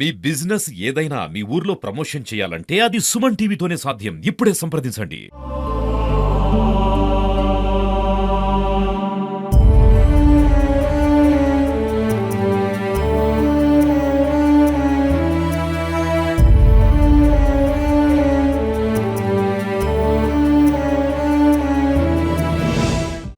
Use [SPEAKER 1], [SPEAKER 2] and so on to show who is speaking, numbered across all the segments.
[SPEAKER 1] మీ business ఏదైనా మీ ఊర్లో promotion చేయాలంటే అది సుమన్ టీవీతోనే సాధ్యం. ఇప్పుడే సంప్రదించండి.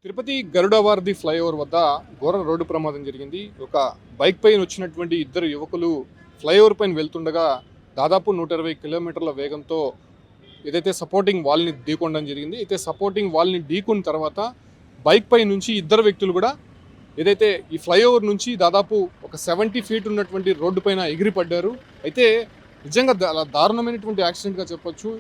[SPEAKER 2] తిరుపతి గరుడవారధి ఫ్లైఓవర్ వద్ద ఘోర రోడ్డు ప్రమాదం జరిగింది. ఒక బైక్ పైన వచ్చినటువంటి ఇద్దరు యువకులు ఫ్లైఓవర్ పైన వెళ్తుండగా దాదాపు 120 కిలోమీటర్ల వేగంతో ఏదైతే సపోర్టింగ్ వాల్ని ఢీకొనడం జరిగింది. అయితే సపోర్టింగ్ వాల్ని ఢీకొన్న తర్వాత బైక్ పై నుంచి ఇద్దరు వ్యక్తులు కూడా ఏదైతే ఈ ఫ్లైఓవర్ నుంచి దాదాపు ఒక 70 ఫీట్ ఉన్నటువంటి రోడ్డు పైన ఎగిరిపడ్డారు. అయితే నిజంగా దారుణమైనటువంటి యాక్సిడెంట్గా చెప్పొచ్చు.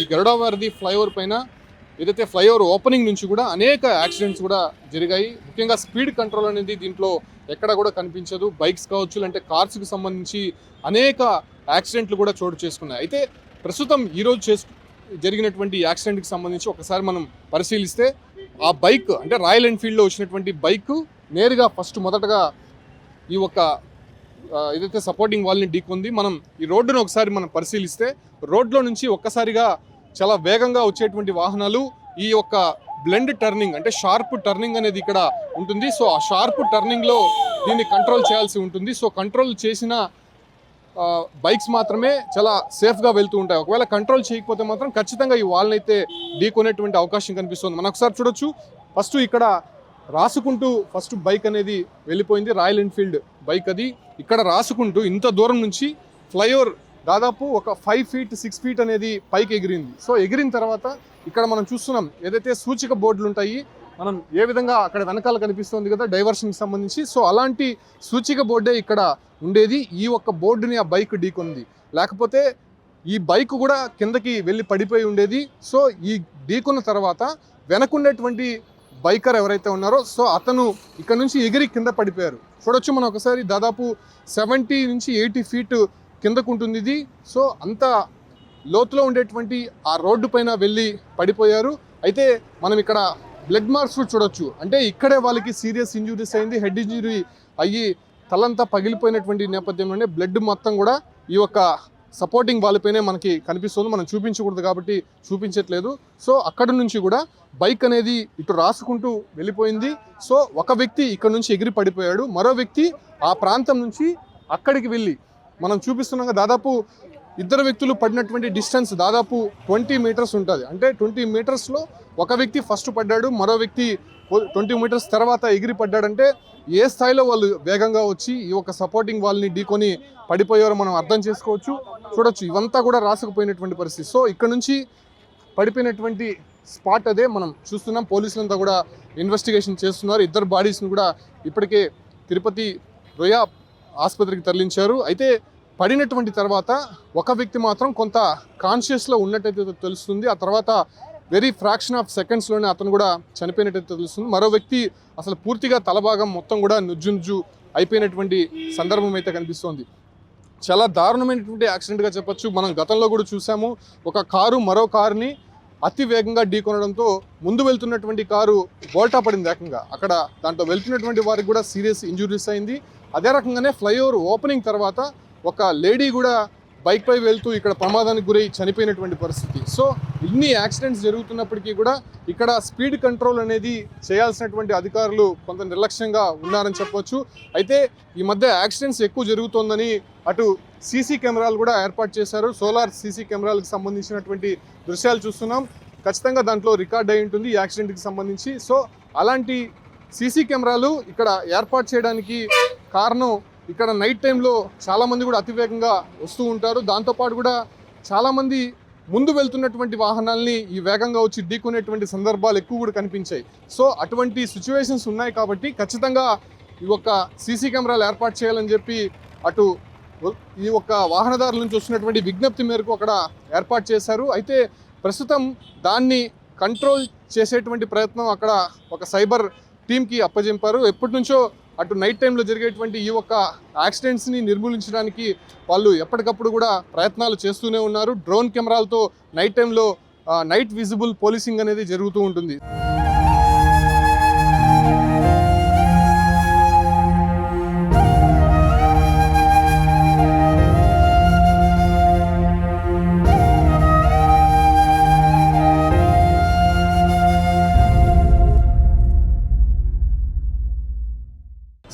[SPEAKER 2] ఈ గరుడవారధి ఫ్లైఓవర్ పైన ఏదైతే ఫ్లైఓవర్ ఓపెనింగ్ నుంచి కూడా అనేక యాక్సిడెంట్స్ కూడా జరిగాయి. ముఖ్యంగా స్పీడ్ కంట్రోల్ అనేది దీంట్లో ఎక్కడ కూడా కనిపించదు. బైక్స్ కావచ్చు, అంటే కార్స్కి సంబంధించి అనేక యాక్సిడెంట్లు కూడా చోటు చేసుకున్నాయి. అయితే ప్రస్తుతం ఈరోజు జరిగినటువంటి యాక్సిడెంట్కి సంబంధించి ఒకసారి మనం పరిశీలిస్తే ఆ బైక్ అంటే రాయల్ ఎన్ఫీల్డ్లో వచ్చినటువంటి బైక్ నేరుగా మొదటగా ఈ ఒక ఏదైతే సపోర్టింగ్ వాల్ని ఢీకొంది. మనం ఈ రోడ్డును ఒకసారి మనం పరిశీలిస్తే రోడ్లో నుంచి ఒక్కసారిగా చాలా వేగంగా వచ్చేటువంటి వాహనాలు ఈ యొక్క బ్లెండ్ టర్నింగ్ అంటే షార్ప్ టర్నింగ్ అనేది ఇక్కడ ఉంటుంది. సో ఆ షార్ప్ టర్నింగ్లో దీన్ని కంట్రోల్ చేయాల్సి ఉంటుంది. సో కంట్రోల్ చేసిన బైక్స్ మాత్రమే చాలా సేఫ్గా వెళ్తూ ఉంటాయి. ఒకవేళ కంట్రోల్ చేయకపోతే మాత్రం ఖచ్చితంగా ఈ వాల్ని అయితే ఢీకొనేటువంటి అవకాశం కనిపిస్తుంది. మనం ఒకసారి చూడొచ్చు. ఫస్ట్ ఇక్కడ రాసుకుంటూ బైక్ అనేది వెళ్ళిపోయింది. రాయల్ ఎన్ఫీల్డ్ బైక్ అది ఇక్కడ రాసుకుంటూ ఇంత దూరం నుంచి ఫ్లైఓవర్ దాదాపు ఒక 5 ఫీట్ 6 ఫీట్ అనేది పైకి ఎగిరింది. సో ఎగిరిన తర్వాత ఇక్కడ మనం చూస్తున్నాం ఏదైతే సూచిక బోర్డులు ఉంటాయి, మనం ఏ విధంగా అక్కడ వెనకాల కనిపిస్తుంది కదా డైవర్షన్కి సంబంధించి. సో అలాంటి సూచిక బోర్డే ఇక్కడ ఉండేది. ఈ ఒక్క బోర్డుని ఆ బైక్ ఢీకొంది, లేకపోతే ఈ బైక్ కూడా కిందకి వెళ్ళి పడిపోయి ఉండేది. సో ఈ ఢీకొన్న తర్వాత వెనకుండేటువంటి బైకర్ ఎవరైతే ఉన్నారో సో అతను ఇక్కడ నుంచి ఎగిరి కింద పడిపోయారు. చూడొచ్చు మనం ఒకసారి దాదాపు 70 నుంచి 80 ఫీట్ కిందకు ఉంటుంది ఇది. సో అంత లోతులో ఉండేటువంటి ఆ రోడ్డు పైన వెళ్ళి పడిపోయారు. అయితే మనం ఇక్కడ బ్లడ్ మార్క్స్ చూడొచ్చు. అంటే ఇక్కడే వాళ్ళకి సీరియస్ ఇంజురీస్ అయింది, హెడ్ ఇంజురీ అయ్యి తలంతా పగిలిపోయినటువంటి నేపథ్యంలోనే బ్లడ్ మొత్తం కూడా ఈ యొక్క సపోర్టింగ్ వాల్పైనే మనకి కనిపిస్తుంది. మనం చూపించకూడదు కాబట్టి చూపించట్లేదు. సో అక్కడ నుంచి కూడా బైక్ అనేది ఇటు రాసుకుంటూ వెళ్ళిపోయింది. సో ఒక వ్యక్తి ఇక్కడ నుంచి ఎగిరి పడిపోయాడు, మరో వ్యక్తి ఆ ప్రాంతం నుంచి అక్కడికి వెళ్ళి మనం చూపిస్తున్నాగా దాదాపు ఇద్దరు వ్యక్తులు పడినటువంటి డిస్టెన్స్ దాదాపు 20 మీటర్స్ ఉంటుంది. అంటే 20 మీటర్స్లో ఒక వ్యక్తి ఫస్ట్ పడ్డాడు, మరో వ్యక్తి 20 మీటర్స్ తర్వాత ఎగిరి పడ్డాడంటే ఏ స్థాయిలో వాళ్ళు వేగంగా వచ్చి ఈ ఒక సపోర్టింగ్ వాల్ని ఢీకొని పడిపోయారో మనం అర్థం చేసుకోవచ్చు. చూడొచ్చు ఇవంతా కూడా రాసుకుపోయినటువంటి పరిస్థితి. సో ఇక్కడ నుంచి పడిపోయినటువంటి స్పాట్ అదే మనం చూస్తున్నాం. పోలీసులంతా కూడా ఇన్వెస్టిగేషన్ చేస్తున్నారు. ఇద్దరు బాడీస్ని కూడా ఇప్పటికే తిరుపతి రొయ్య ఆసుపత్రికి తరలించారు. అయితే పడినటువంటి తర్వాత ఒక వ్యక్తి మాత్రం కొంత కాన్షియస్లో ఉన్నట్టయితే తెలుస్తుంది. ఆ తర్వాత వెరీ ఫ్రాక్షన్ ఆఫ్ సెకండ్స్లోనే అతను కూడా చనిపోయినట్టయితే తెలుస్తుంది. మరో వ్యక్తి అసలు పూర్తిగా తలభాగం మొత్తం కూడా నుజ్జు అయిపోయినటువంటి సందర్భం అయితే కనిపిస్తోంది. చాలా దారుణమైనటువంటి యాక్సిడెంట్గా చెప్పొచ్చు. మనం గతంలో కూడా చూసాము, ఒక కారు మరో కారుని అతి వేగంగా ఢీకొనడంతో ముందు వెళ్తున్నటువంటి కారు బోల్టా పడింది ఏకంగా. అక్కడ దాంట్లో వెళ్తున్నటువంటి వారికి కూడా సీరియస్ ఇంజురీస్ అయింది. అదే రకంగానే ఫ్లైఓవర్ ఓపెనింగ్ తర్వాత ఒక లేడీ కూడా బైక్ పై వెళ్తూ ఇక్కడ ప్రమాదానికి గురై చనిపోయినటువంటి పరిస్థితి. సో ఇన్ని యాక్సిడెంట్స్ జరుగుతున్నప్పటికీ కూడా ఇక్కడ స్పీడ్ కంట్రోల్ అనేది చేయాల్సినటువంటి అధికారులు కొంత నిర్లక్ష్యంగా ఉన్నారని చెప్పొచ్చు. అయితే ఈ మధ్య యాక్సిడెంట్స్ ఎక్కువ జరుగుతోందని అటు సీసీ కెమెరాలు కూడా ఏర్పాటు చేశారు. సోలార్ సీసీ కెమెరాలకు సంబంధించినటువంటి దృశ్యాలు చూస్తున్నాం. ఖచ్చితంగా దాంట్లో రికార్డ్ అయి ఉంటుంది ఈ యాక్సిడెంట్కి సంబంధించి. సో అలాంటి సీసీ కెమెరాలు ఇక్కడ ఏర్పాటు చేయడానికి కారణం ఇక్కడ నైట్ టైంలో చాలామంది కూడా అతివేగంగా వస్తూ ఉంటారు. దాంతోపాటు కూడా చాలామంది ముందు వెళ్తున్నటువంటి వాహనాల్ని ఈ వేగంగా వచ్చి ఢీకొనేటువంటి సందర్భాలు ఎక్కువ కూడా కనిపించాయి. సో అటువంటి సిచ్యువేషన్స్ ఉన్నాయి కాబట్టి ఖచ్చితంగా ఈ ఒక్క సీసీ కెమెరాలు ఏర్పాటు చేయాలని చెప్పి అటు ఈ ఒక్క వాహనదారుల నుంచి వస్తున్నటువంటి విజ్ఞప్తి మేరకు అక్కడ ఏర్పాటు చేశారు. అయితే ప్రస్తుతం దాన్ని కంట్రోల్ చేసేటువంటి ప్రయత్నం అక్కడ ఒక సైబర్ టీంకి అప్పజెంపారు. ఎప్పటి నుంచో అటు నైట్ టైంలో జరిగేటువంటి ఈ ఒక్క యాక్సిడెంట్స్ని నిర్మూలించడానికి వాళ్ళు ఎప్పటికప్పుడు కూడా ప్రయత్నాలు చేస్తూనే ఉన్నారు. డ్రోన్ కెమెరాలతో నైట్ టైంలో నైట్ విజిబుల్ పోలీసింగ్ అనేది జరుగుతూ ఉంటుంది.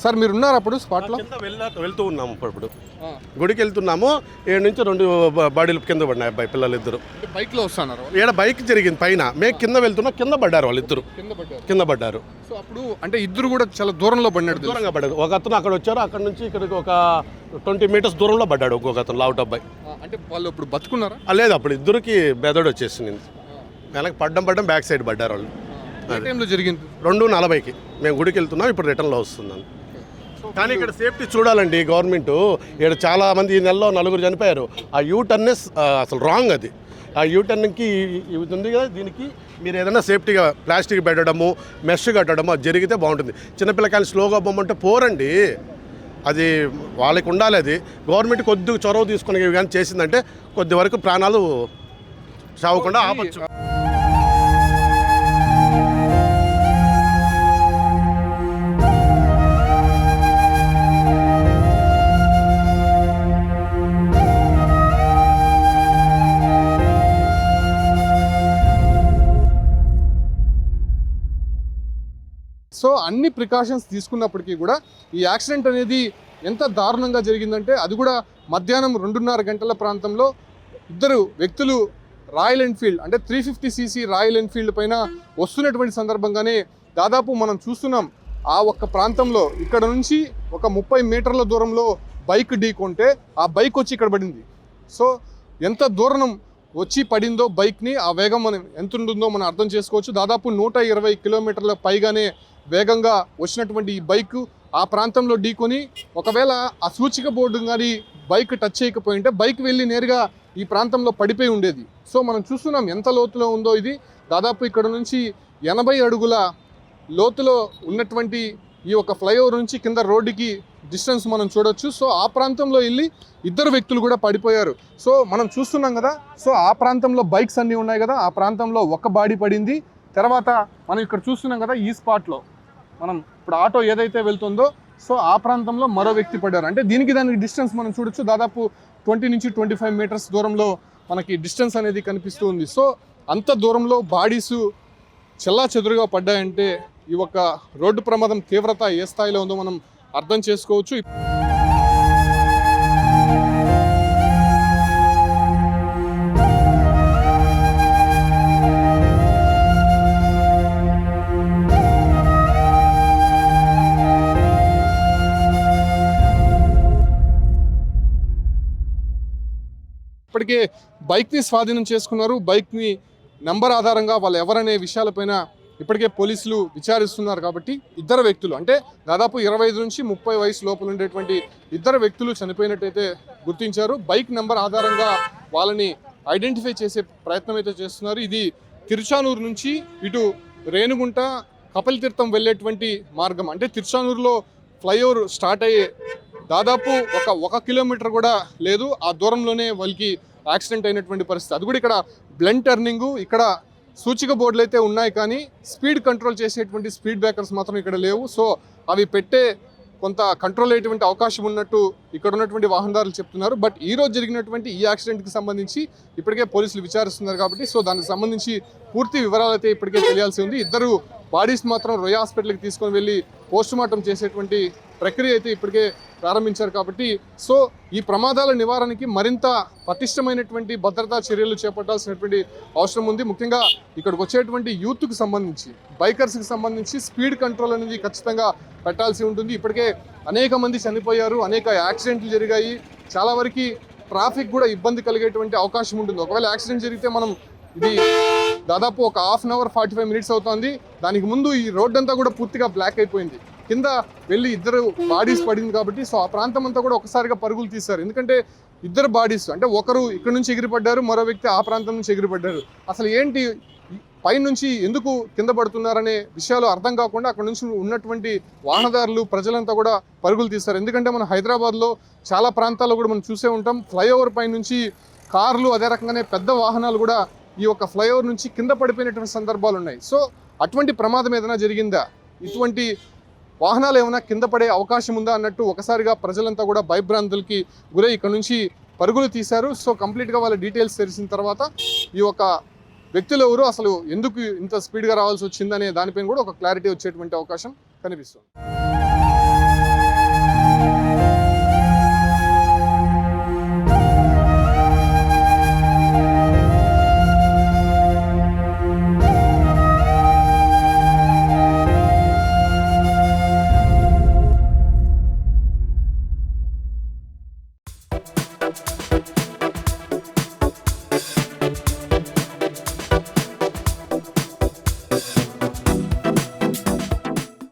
[SPEAKER 2] సార్ మీరు ఉన్నారు అప్పుడు స్పాట్లో?
[SPEAKER 3] కింద వెళ్తూ ఉన్నాము. ఇప్పుడు గుడికి వెళ్తున్నాము. 7 నుంచి 2 బాడీలు కింద పడినాయి. అబ్బాయి పిల్లలు ఇద్దరు
[SPEAKER 2] బైక్లో వస్తున్నారు.
[SPEAKER 3] ఈడ బైక్ జరిగింది పైన, మేము కింద వెళ్తున్నా, కింద పడ్డారు వాళ్ళు ఇద్దరు, కింద పడ్డారు.
[SPEAKER 2] సో అప్పుడు అంటే ఇద్దరు కూడా చాలా దూరంలో పడినాడు.
[SPEAKER 3] దూరంగా పడ్డారు. ఒక అతను అక్కడ వచ్చారు, అక్కడ నుంచి ఇక్కడికి ఒక 20 మీటర్స్ దూరంలో పడ్డాడు ఒక్కొక్క అతను, లావుట్ అబ్బాయి.
[SPEAKER 2] అంటే వాళ్ళు ఇప్పుడు బతుకున్నారా?
[SPEAKER 3] లేదు, అప్పుడు ఇద్దరికి బెదడు వచ్చేసింది. నెలకి పడ్డం బ్యాక్ సైడ్ పడ్డారు వాళ్ళు.
[SPEAKER 2] ఏ టైంలో జరిగింది?
[SPEAKER 3] 2:40కి మేము గుడికి వెళ్తున్నాం, ఇప్పుడు రిటర్న్లో వస్తున్నాను. కానీ ఇక్కడ సేఫ్టీ చూడాలండి గవర్నమెంట్. ఇక్కడ చాలా మంది ఈ నెలలో 4 చనిపోయారు. ఆ యూటర్న్ అసలు రాంగ్. అది ఆ యూటర్న్కి ఇది ఉంది కదా, దీనికి మీరు ఏదైనా సేఫ్టీగా ప్లాస్టిక్ పెట్టడము, మెష్ కట్టడము అది జరిగితే బాగుంటుంది. చిన్నపిల్లకాయలు స్లోగా బొమ్మంటే పోరండి. అది వాళ్ళకి ఉండాలి. అది గవర్నమెంట్ కొద్దిగా చొరవ తీసుకుని కానీ చేసిందంటే కొద్ది వరకు ప్రాణాలు చావకుండా ఆపచ్చు.
[SPEAKER 2] సో అన్ని ప్రికాషన్స్ తీసుకున్నప్పటికీ కూడా ఈ యాక్సిడెంట్ అనేది ఎంత దారుణంగా జరిగిందంటే అది కూడా మధ్యాహ్నం 2:30 గంటల ప్రాంతంలో ఇద్దరు వ్యక్తులు రాయల్ ఎన్ఫీల్డ్ అంటే 350cc రాయల్ ఎన్ఫీల్డ్ పైన వస్తున్నటువంటి సందర్భంగానే దాదాపు మనం చూస్తున్నాం ఆ ఒక్క ప్రాంతంలో ఇక్కడ నుంచి ఒక 30 మీటర్ల దూరంలో బైక్ ఢీకొంటే ఆ బైక్ వచ్చి ఇక్కడ పడింది. సో ఎంత దూరం వచ్చి పడిందో బైక్ని, ఆ వేగం మనం ఎంత ఉంటుందో మనం అర్థం చేసుకోవచ్చు. దాదాపు 120 కిలోమీటర్ల పైగానే వేగంగా వచ్చినటువంటి ఈ బైక్ ఆ ప్రాంతంలో ఢీకొని ఒకవేళ ఆ సూచిక బోర్డు కానీ బైక్ టచ్ చేయకపోయింటే బైక్ వెళ్ళి నేరుగా ఈ ప్రాంతంలో పడిపోయి ఉండేది. సో మనం చూస్తున్నాం ఎంత లోతులో ఉందో ఇది. దాదాపు ఇక్కడ నుంచి 80 అడుగుల లోతులో ఉన్నటువంటి ఈ ఒక ఫ్లైఓవర్ నుంచి కింద రోడ్డుకి డిస్టెన్స్ మనం చూడొచ్చు. సో ఆ ప్రాంతంలో వెళ్ళి ఇద్దరు వ్యక్తులు కూడా పడిపోయారు. సో మనం చూస్తున్నాం కదా, సో ఆ ప్రాంతంలో బైక్స్ అన్నీ ఉన్నాయి కదా, ఆ ప్రాంతంలో ఒక బాడీ పడింది. తర్వాత మనం ఇక్కడ చూస్తున్నాం కదా, ఈ స్పాట్లో మనం ఇప్పుడు ఆటో ఏదైతే వెళ్తుందో సో ఆ ప్రాంతంలో మరో వ్యక్తి పడ్డారు. అంటే దానికి డిస్టెన్స్ మనం చూడొచ్చు. దాదాపు 20 నుంచి 25 మీటర్స్ దూరంలో మనకి డిస్టెన్స్ అనేది కనిపిస్తూ ఉంది. సో అంత దూరంలో బాడీస్ చెల్లా చెదురుగా పడ్డాయంటే ఈ ఒక రోడ్డు ప్రమాదం తీవ్రత ఏ స్థాయిలో ఉందో మనం అర్థం చేసుకోవచ్చు. ఇప్పటికే బైక్ని స్వాధీనం చేసుకున్నారు. బైక్ని నెంబర్ ఆధారంగా వాళ్ళు ఎవరనే విషయాలపైన ఇప్పటికే పోలీసులు విచారిస్తున్నారు. కాబట్టి ఇద్దరు వ్యక్తులు అంటే దాదాపు 25 నుంచి 30 వయసు లోపల ఉండేటువంటి ఇద్దరు వ్యక్తులు చనిపోయినట్టయితే గుర్తించారు. బైక్ నెంబర్ ఆధారంగా వాళ్ళని ఐడెంటిఫై చేసే ప్రయత్నం అయితే చేస్తున్నారు. ఇది తిరుచానూరు నుంచి ఇటు రేణుగుంట కపిలతీర్థం వెళ్ళేటువంటి మార్గం. అంటే తిరుచానూరులో ఫ్లైఓవర్ స్టార్ట్ అయ్యే దాదాపు ఒక కిలోమీటర్ కూడా లేదు, ఆ దూరంలోనే వాళ్ళకి యాక్సిడెంట్ అయినటువంటి పరిస్థితి. అది కూడా ఇక్కడ బ్లెండ్ టర్నింగు, ఇక్కడ సూచిక బోర్డులు అయితే ఉన్నాయి కానీ స్పీడ్ కంట్రోల్ చేసేటువంటి స్పీడ్ బ్రేకర్స్ మాత్రం ఇక్కడ లేవు. సో అవి పెట్టే కొంత కంట్రోల్ అయ్యేటువంటి అవకాశం ఉన్నట్టు ఇక్కడ ఉన్నటువంటి వాహనదారులు చెప్తున్నారు. బట్ ఈ రోజు జరిగినటువంటి ఈ యాక్సిడెంట్కి సంబంధించి ఇప్పటికే పోలీసులు విచారిస్తున్నారు. కాబట్టి సో దానికి సంబంధించి పూర్తి వివరాలు అయితే ఇప్పటికే తెలియాల్సి ఉంది. ఇద్దరు బాడీస్ మాత్రం రొయ్య హాస్పిటల్కి తీసుకొని వెళ్ళి పోస్టుమార్టం చేసేటువంటి ప్రక్రియ అయితే ఇప్పటికే ప్రారంభించారు. కాబట్టి సో ఈ ప్రమాదాల నివారణకి మరింత పటిష్టమైనటువంటి భద్రతా చర్యలు చేపట్టాల్సినటువంటి అవసరం ఉంది. ముఖ్యంగా ఇక్కడికి వచ్చేటువంటి యూత్కి సంబంధించి, బైకర్స్కి సంబంధించి స్పీడ్ కంట్రోల్ అనేది ఖచ్చితంగా పెట్టాల్సి ఉంటుంది. ఇప్పటికే అనేక మంది చనిపోయారు, అనేక యాక్సిడెంట్లు జరిగాయి. చాలా వరకు ట్రాఫిక్ కూడా ఇబ్బంది కలిగేటువంటి అవకాశం ఉంటుంది. ఒకవేళ యాక్సిడెంట్ జరిగితే మనం ఇది దాదాపు ఒక 1/2 అవర్ 45 మినిట్స్ అవుతుంది. దానికి ముందు ఈ రోడ్ అంతా కూడా పూర్తిగా బ్లాక్ అయిపోయింది. కింద వెళ్ళి ఇద్దరు బాడీస్ పడింది కాబట్టి సో ఆ ప్రాంతం అంతా కూడా ఒకసారిగా పరుగులు తీశారు. ఎందుకంటే ఇద్దరు బాడీస్ అంటే ఒకరు ఇక్కడ నుంచి ఎగిరిపడ్డారు, మరో వ్యక్తి ఆ ప్రాంతం నుంచి ఎగిరిపడ్డారు. అసలు ఏంటి పైనుంచి ఎందుకు కింద పడుతున్నారనే విషయాలు అర్థం కాకుండా అక్కడ నుంచి ఉన్నటువంటి వాహనదారులు ప్రజలంతా కూడా పరుగులు తీస్తారు. ఎందుకంటే మనం హైదరాబాద్లో చాలా ప్రాంతాల్లో కూడా మనం చూసే ఉంటాం, ఫ్లైఓవర్ పై నుంచి కార్లు అదే రకంగానే పెద్ద వాహనాలు కూడా ఈ యొక్క ఫ్లైఓవర్ నుంచి కింద పడిపోయినటువంటి సందర్భాలు ఉన్నాయి. సో అటువంటి ప్రమాదం ఏదైనా జరిగిందా, ఇటువంటి వాహనాలు ఏమైనా కింద పడే అవకాశం ఉందా అన్నట్టు ఒకసారిగా ప్రజలంతా కూడా భయభ్రాంతులకి గురై ఇక్కడ నుంచి పరుగులు తీశారు. సో కంప్లీట్గా వాళ్ళ డీటెయిల్స్ తెలిసిన తర్వాత ఈ యొక్క వ్యక్తులు ఎవరు, అసలు ఎందుకు ఇంత స్పీడ్గా రావాల్సి వచ్చిందనే దానిపైన కూడా ఒక క్లారిటీ వచ్చేటువంటి అవకాశం కనిపిస్తుంది.